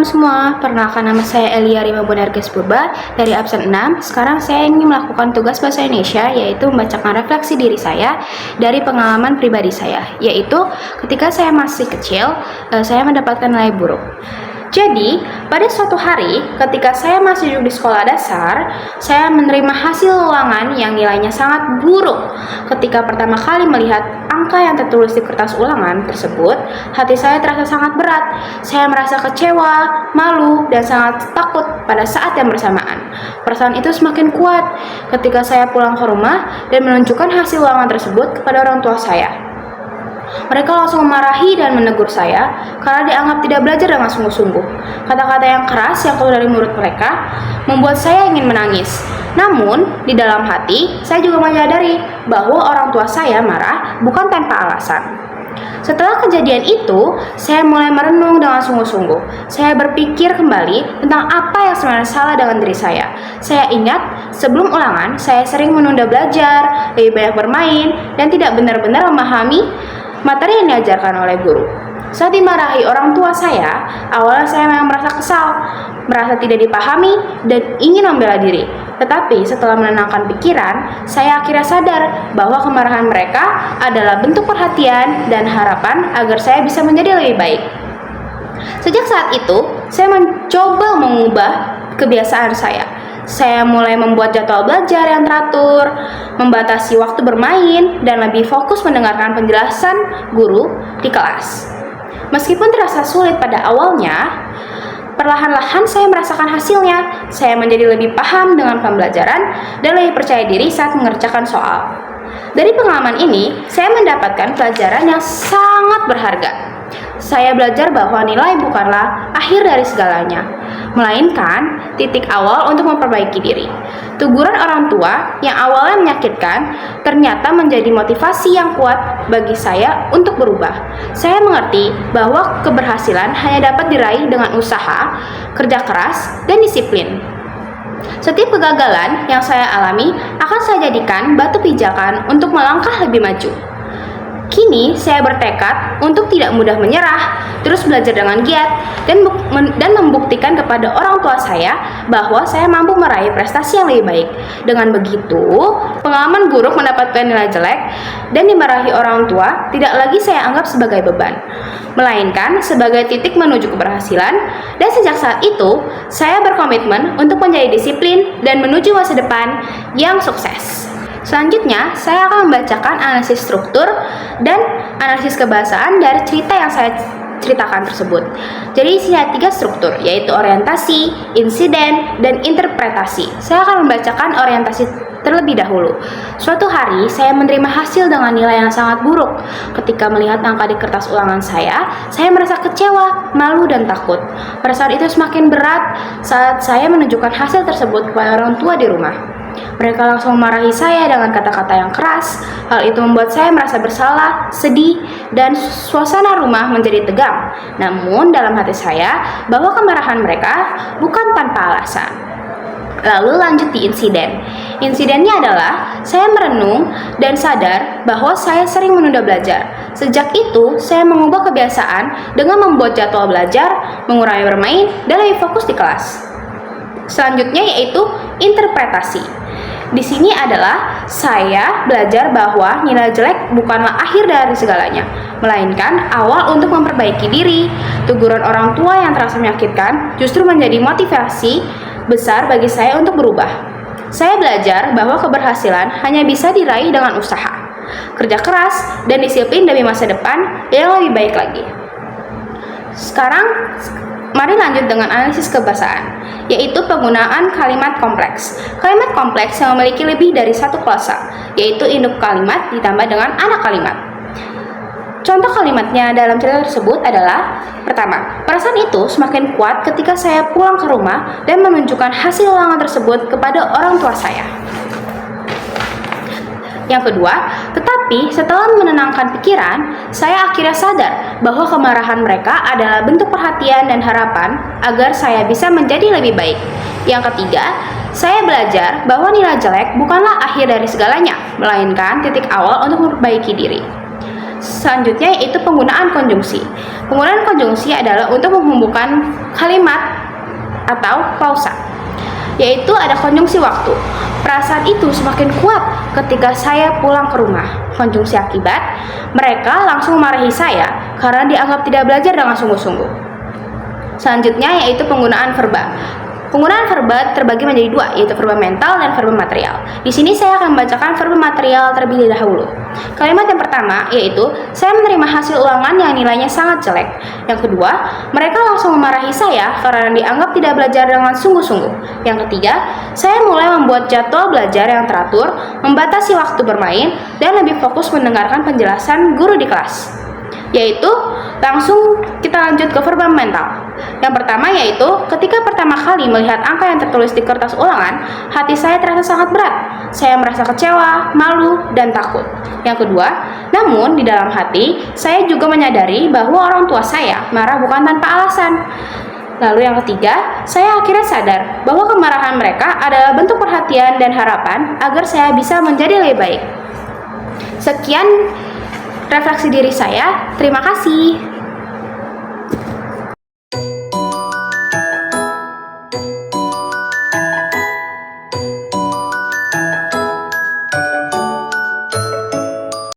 teman-teman semua, perkenalkan nama saya Elia Rima Bonerges Purba dari absen 6. Sekarang saya ingin melakukan tugas bahasa Indonesia, yaitu membacakan refleksi diri saya dari pengalaman pribadi saya, yaitu ketika saya masih kecil, saya mendapatkan nilai buruk. Jadi, pada suatu hari ketika saya masih duduk di sekolah dasar, saya menerima hasil ulangan yang nilainya sangat buruk. Ketika pertama kali melihat angka yang tertulis di kertas ulangan tersebut, hati saya terasa sangat berat. Saya merasa kecewa, malu, dan sangat takut pada saat yang bersamaan. Perasaan itu semakin kuat ketika saya pulang ke rumah dan menunjukkan hasil ulangan tersebut kepada orang tua saya. Mereka langsung memarahi dan menegur saya karena dianggap tidak belajar dengan sungguh-sungguh. Kata-kata yang keras yang keluar dari mulut mereka membuat saya ingin menangis. Namun, di dalam hati, saya juga menyadari bahwa orang tua saya marah bukan tanpa alasan. Setelah kejadian itu, saya mulai merenung dengan sungguh-sungguh. Saya berpikir kembali tentang apa yang sebenarnya salah dengan diri saya. Saya ingat, sebelum ulangan, saya sering menunda belajar, lebih banyak bermain, dan tidak benar-benar memahami materi yang diajarkan oleh guru. Saat dimarahi orang tua saya, awalnya saya memang merasa kesal, merasa tidak dipahami, dan ingin membela diri. Tetapi setelah menenangkan pikiran, saya akhirnya sadar bahwa kemarahan mereka adalah bentuk perhatian dan harapan agar saya bisa menjadi lebih baik. Sejak saat itu, saya mencoba mengubah kebiasaan saya. Saya mulai membuat jadwal belajar yang teratur, membatasi waktu bermain, dan lebih fokus mendengarkan penjelasan guru di kelas. Meskipun terasa sulit pada awalnya, perlahan-lahan saya merasakan hasilnya. Saya menjadi lebih paham dengan pembelajaran dan lebih percaya diri saat mengerjakan soal. Dari pengalaman ini, saya mendapatkan pelajaran yang sangat berharga. Saya belajar bahwa nilai bukanlah akhir dari segalanya, melainkan titik awal untuk memperbaiki diri. Teguran orang tua yang awalnya menyakitkan ternyata menjadi motivasi yang kuat bagi saya untuk berubah. Saya mengerti bahwa keberhasilan hanya dapat diraih dengan usaha, kerja keras, dan disiplin. Setiap kegagalan yang saya alami akan saya jadikan batu pijakan untuk melangkah lebih maju. Kini saya bertekad untuk tidak mudah menyerah, terus belajar dengan giat, dan membuktikan kepada orang tua saya bahwa saya mampu meraih prestasi yang lebih baik. Dengan begitu, pengalaman buruk mendapatkan nilai jelek dan dimarahi orang tua tidak lagi saya anggap sebagai beban, melainkan sebagai titik menuju keberhasilan. Dan sejak saat itu, saya berkomitmen untuk menjadi disiplin dan menuju masa depan yang sukses. Selanjutnya, saya akan membacakan analisis struktur dan analisis kebahasaan dari cerita yang saya ceritakan tersebut. Jadi isinya 3 struktur, yaitu orientasi, insiden, dan interpretasi. Saya akan membacakan orientasi terlebih dahulu. Suatu hari, saya menerima hasil dengan nilai yang sangat buruk. Ketika melihat angka di kertas ulangan saya merasa kecewa, malu, dan takut. Perasaan itu semakin berat saat saya menunjukkan hasil tersebut kepada orang tua di rumah. Mereka langsung memarahi saya dengan kata-kata yang keras. Hal itu membuat saya merasa bersalah, sedih, dan suasana rumah menjadi tegang. Namun dalam hati saya, bahwa kemarahan mereka bukan tanpa alasan. Lalu lanjut di insiden. Insidennya adalah saya merenung dan sadar bahwa saya sering menunda belajar. Sejak itu, saya mengubah kebiasaan dengan membuat jadwal belajar, mengurangi bermain, dan lebih fokus di kelas. Selanjutnya yaitu interpretasi. Di sini adalah saya belajar bahwa nilai jelek bukanlah akhir dari segalanya, melainkan awal untuk memperbaiki diri. Teguran orang tua yang terasa menyakitkan justru menjadi motivasi besar bagi saya untuk berubah. Saya belajar bahwa keberhasilan hanya bisa diraih dengan usaha, kerja keras, dan disiplin demi masa depan yang lebih baik lagi. Sekarang, mari lanjut dengan analisis kebahasaan, yaitu penggunaan kalimat kompleks. Kalimat kompleks yang memiliki lebih dari satu klausa, yaitu induk kalimat ditambah dengan anak kalimat. Contoh kalimatnya dalam cerita tersebut adalah: pertama, perasaan itu semakin kuat ketika saya pulang ke rumah dan menunjukkan hasil ulangan tersebut kepada orang tua saya. Yang kedua, tetapi setelah menenangkan pikiran, saya akhirnya sadar bahwa kemarahan mereka adalah bentuk perhatian dan harapan agar saya bisa menjadi lebih baik. Yang ketiga, saya belajar bahwa nilai jelek bukanlah akhir dari segalanya, melainkan titik awal untuk memperbaiki diri. Selanjutnya yaitu penggunaan konjungsi. Penggunaan konjungsi adalah untuk menghubungkan kalimat atau klausa, yaitu ada konjungsi waktu. Perasaan itu semakin kuat ketika saya pulang ke rumah. Konjungsi akibat, mereka langsung memarahi saya karena dianggap tidak belajar dengan sungguh-sungguh. Selanjutnya yaitu penggunaan verba. Penggunaan verba terbagi menjadi dua, yaitu verba mental dan verba material. Di sini saya akan membacakan verba material terlebih dahulu. Kalimat yang pertama yaitu, saya menerima hasil ulangan yang nilainya sangat jelek. Yang kedua, mereka langsung memarahi saya karena dianggap tidak belajar dengan sungguh-sungguh. Yang ketiga, saya mulai membuat jadwal belajar yang teratur, membatasi waktu bermain, dan lebih fokus mendengarkan penjelasan guru di kelas. Yaitu, langsung kita lanjut ke verba mental. Yang pertama yaitu, ketika pertama kali melihat angka yang tertulis di kertas ulangan, hati saya terasa sangat berat. Saya merasa kecewa, malu, dan takut. Yang kedua, namun di dalam hati, saya juga menyadari bahwa orang tua saya marah bukan tanpa alasan. Lalu yang ketiga, saya akhirnya sadar bahwa kemarahan mereka adalah bentuk perhatian dan harapan agar saya bisa menjadi lebih baik. Sekian refleksi diri saya. Terima kasih.